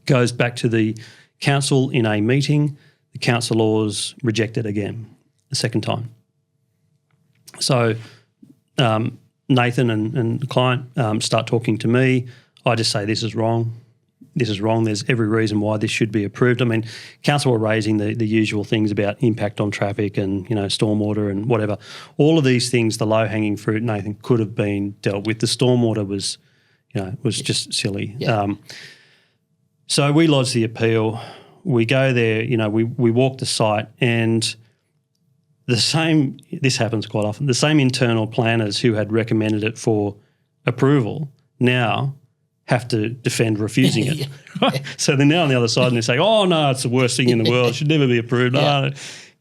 goes back to the council in a meeting. The councillors reject it again the second time. So Nathan and the client start talking to me. I just say, this is wrong. This is wrong. There's every reason why this should be approved. I mean, council were raising the usual things about impact on traffic and, stormwater and whatever. All of these things, the low-hanging fruit, Nathan, could have been dealt with. The stormwater was just silly. Yeah. So we lodge the appeal. We go there, we walk the site, and this happens quite often, the same internal planners who had recommended it for approval now have to defend refusing it. Right? So they're now on the other side and they say, oh, no, it's the worst thing in the world. It should never be approved. Yeah.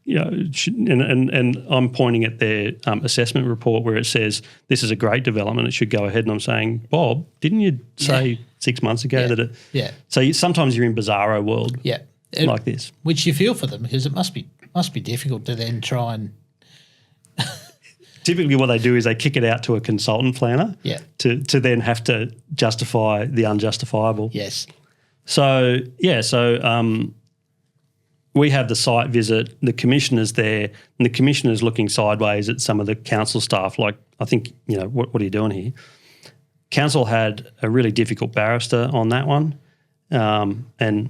And I'm pointing at their assessment report where it says this is a great development. It should go ahead. And I'm saying, Bob, didn't you say 6 months ago that it – Yeah. So sometimes you're in bizarro world like this. Which you feel for them because it must be difficult to then try and – Typically what they do is they kick it out to a consultant planner to then have to justify the unjustifiable. Yes. So we have the site visit, the commissioner's there, and the commissioner's looking sideways at some of the council staff like, I think, what are you doing here? Council had a really difficult barrister on that one, and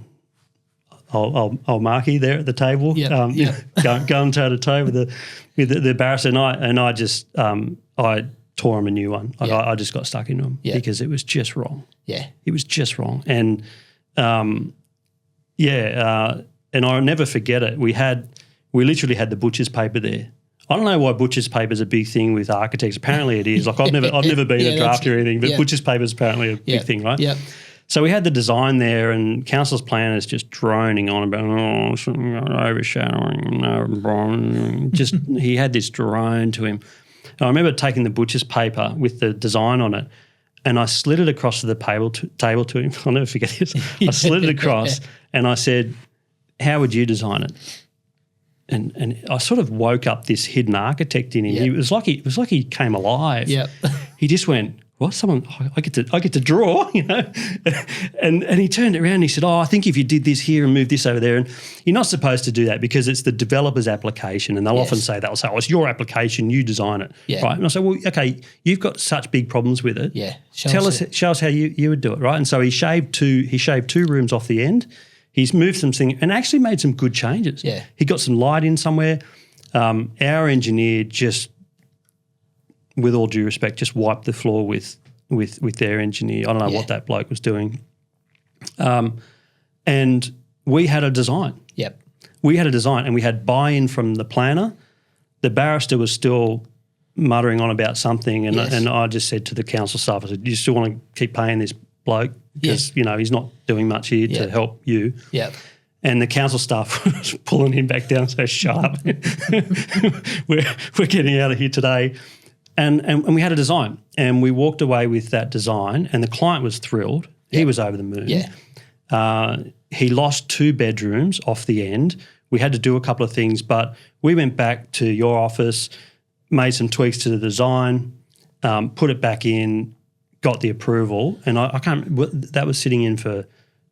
I'll marky there at the table, going toe to toe with the barrister, and I just I tore him a new one. I just got stuck into him because it was just wrong. Yeah, it was just wrong, and and I'll never forget it. We literally had the butcher's paper there. I don't know why butcher's paper is a big thing with architects. Apparently it is. Like I've never been a drafter or anything, but butcher's paper is apparently a big thing, right? Yeah. So we had the design there, and council's planners just droning on about overshadowing. Just he had this drone to him. And I remember taking the butcher's paper with the design on it, and I slid it across to the table to him. I'll never forget this. I slid it across, and I said, "How would you design it?" And I sort of woke up this hidden architect in him. It was like he came alive. Yeah. He just went, what? I get to draw, and he turned it around and he said, oh, I think if you did this here and moved this over there, and you're not supposed to do that because it's the developer's application, and they'll often say, they'll say, oh, it's your application, you design it, right? And I said, well, okay, you've got such big problems with it. Yeah, show us how you would do it, right? And so he shaved two rooms off the end. He's moved some things and actually made some good changes. Yeah, he got some light in somewhere. Our engineer just, with all due respect, just wiped the floor with their engineer. I don't know what that bloke was doing. And we had a design. Yep. We had a design, and we had buy-in from the planner. The barrister was still muttering on about something, and I just said to the council staff, I said, do you still want to keep paying this bloke? Because, he's not doing much here to help you. Yeah. And the council staff was pulling him back down, so shut up. we're getting out of here today. And we had a design, and we walked away with that design, and the client was thrilled. He was over the moon. Yeah. He lost 2 bedrooms off the end. We had to do a couple of things, but we went back to your office, made some tweaks to the design, put it back in, got the approval, and I can't remember, that was sitting in for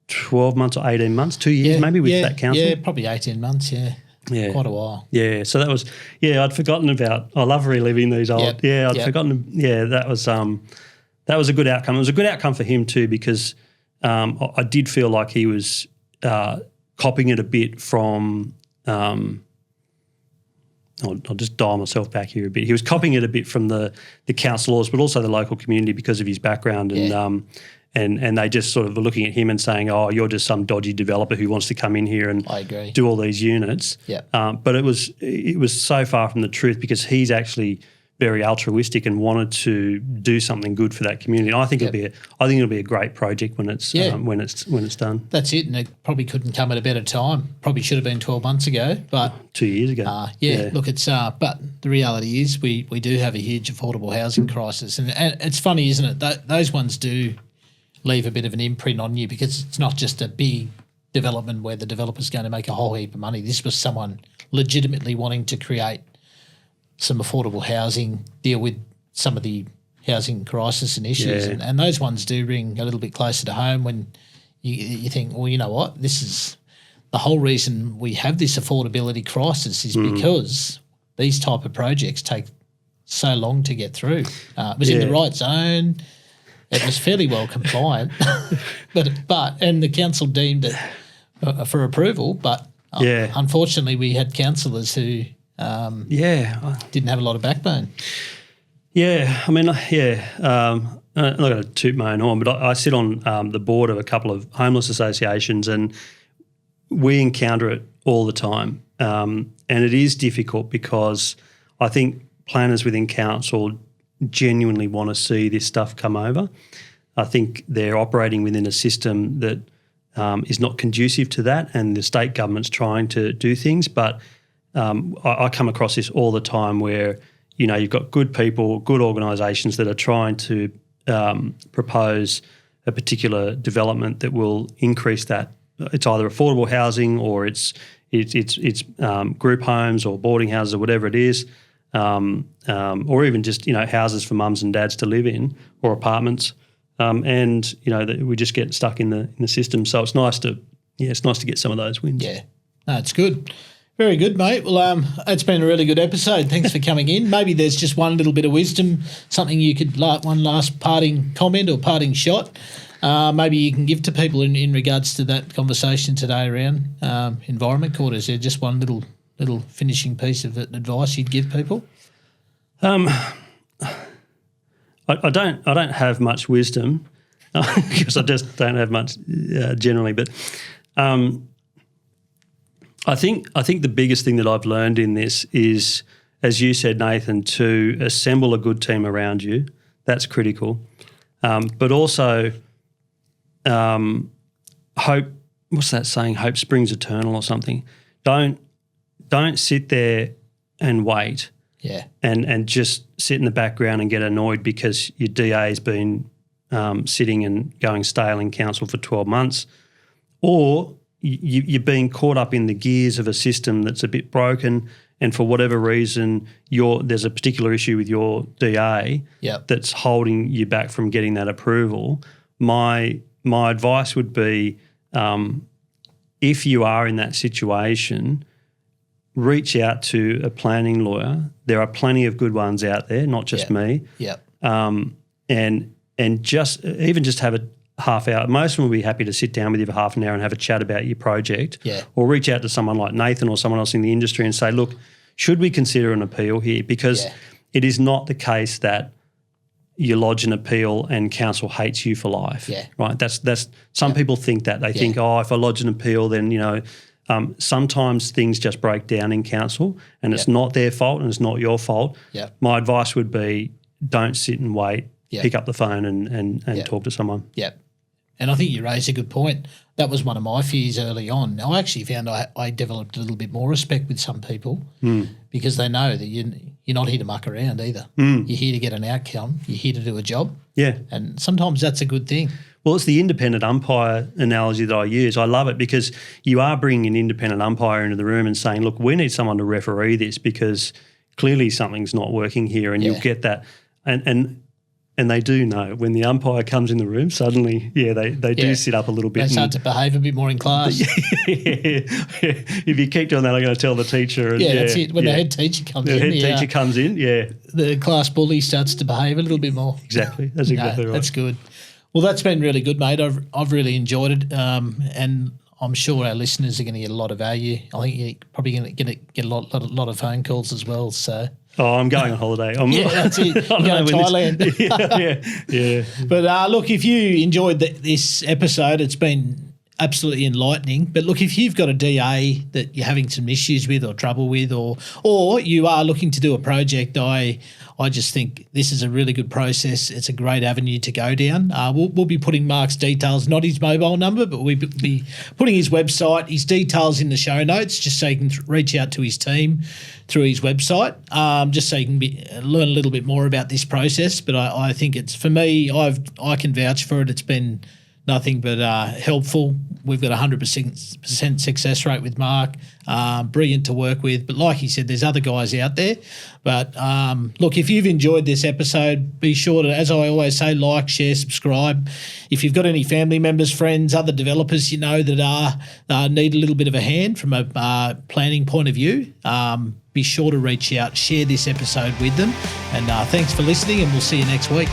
12 months or 18 months, 2 years maybe with that council? Yeah, probably 18 months, yeah. Quite a while. Yeah, so that was, I'd forgotten about, I love reliving these old, I'd forgotten, that was a good outcome. It was a good outcome for him too, because I did feel like he was copying it a bit from, I'll just dial myself back here a bit. He was copying it a bit from the councillors, but also the local community because of his background, and they just sort of were looking at him and saying, "Oh, you're just some dodgy developer who wants to come in here and do all these units." Yeah. But it was so far from the truth, because he's actually very altruistic and wanted to do something good for that community. And I think it'll be a great project when it's done. That's it, and it probably couldn't come at a better time. Probably should have been 12 months ago, but 2 years ago. Look, it's but the reality is we do have a huge affordable housing crisis, and it's funny, isn't it? Those ones do leave a bit of an imprint on you, because it's not just a big development where the developer's going to make a whole heap of money. This was someone legitimately wanting to create some affordable housing, deal with some of the housing crisis and issues, and those ones do ring a little bit closer to home when you think, well, you know what, this is the whole reason we have this affordability crisis is because these type of projects take so long to get through. It was in the right zone. It was fairly well compliant, but the council deemed it for approval. But unfortunately, we had councillors who didn't have a lot of backbone. Yeah, I mean, I'm not going to toot my own horn, but I sit on the board of a couple of homeless associations, and we encounter it all the time. And it is difficult, because I think planners within council genuinely want to see this stuff come over. I think they're operating within a system that is not conducive to that, and the state government's trying to do things. But I come across this all the time where, you've got good people, good organisations that are trying to propose a particular development that will increase that. It's either affordable housing or it's group homes or boarding houses or whatever it is. Or even just, houses for mums and dads to live in, or apartments. We just get stuck in the system. So it's nice to get some of those wins. Yeah, no, it's good. Very good, mate. Well, it's been a really good episode. Thanks for coming in. Maybe there's just one little bit of wisdom, something you could, one last parting comment or parting shot, maybe you can give to people in regards to that conversation today around environment court. Is there just one little finishing piece of advice you'd give people? I don't have much wisdom because I just don't have much generally. But I think the biggest thing that I've learned in this is, as you said, Nathan, to assemble a good team around you. That's critical. But also hope. What's that saying? Hope springs eternal or something. Don't sit there and wait. Yeah. And just sit in the background and get annoyed because your DA's been sitting and going stale in council for 12 months, or you're being caught up in the gears of a system that's a bit broken, and for whatever reason there's a particular issue with your DA that's holding you back from getting that approval. My advice would be, if you are in that situation, reach out to a planning lawyer. There are plenty of good ones out there, not just me. Yeah. And just have a half hour. Most of them will be happy to sit down with you for half an hour and have a chat about your project. Yeah. Or reach out to someone like Nathan or someone else in the industry and say, look, should we consider an appeal here? Because it is not the case that you lodge an appeal and council hates you for life. Yeah. Right. That's some people think that. They think, if I lodge an appeal, then sometimes things just break down in council, and it's not their fault and it's not your fault. Yeah. My advice would be, don't sit and wait. Pick up the phone and talk to someone. Yeah. And I think you raised a good point. That was one of my fears early on. I actually found I developed a little bit more respect with some people because they know that you're not here to muck around either. You're here to get an outcome. You're here to do a job. Yeah. And sometimes that's a good thing. Well, it's the independent umpire analogy that I use. I love it because you are bringing an independent umpire into the room and saying, look, we need someone to referee this because clearly something's not working here, and you'll get that. And they do know when the umpire comes in the room, suddenly, they do sit up a little bit. They start to behave a bit more in class. If you keep doing that, I'm going to tell the teacher. And that's it. When the head teacher comes in. The head teacher comes in, the class bully starts to behave a little bit more. Exactly. That's exactly right. That's good. Well, that's been really good, mate. I've really enjoyed it, and I'm sure our listeners are going to get a lot of value. I think you're probably going to get a lot of phone calls as well. So. Oh, I'm going on holiday. That's it. You're going to Thailand. Yeah. But look, if you enjoyed this episode, it's been absolutely enlightening. But look, if you've got a DA that you're having some issues with or trouble with, or you are looking to do a project, I just think this is a really good process. It's a great avenue to go down. We'll be putting Mark's details, not his mobile number, but we'll be putting his website, his details in the show notes, just so you can reach out to his team through his website, just so you can learn a little bit more about this process. But I think it's, for me, I can vouch for it. It's been nothing but helpful. We've got a 100% success rate with Mark. Brilliant to work with. But like he said, there's other guys out there. But look, if you've enjoyed this episode, be sure to, as I always say, like, share, subscribe. If you've got any family members, friends, other developers you know that need a little bit of a hand from a planning point of view, be sure to reach out, share this episode with them. And thanks for listening, and we'll see you next week.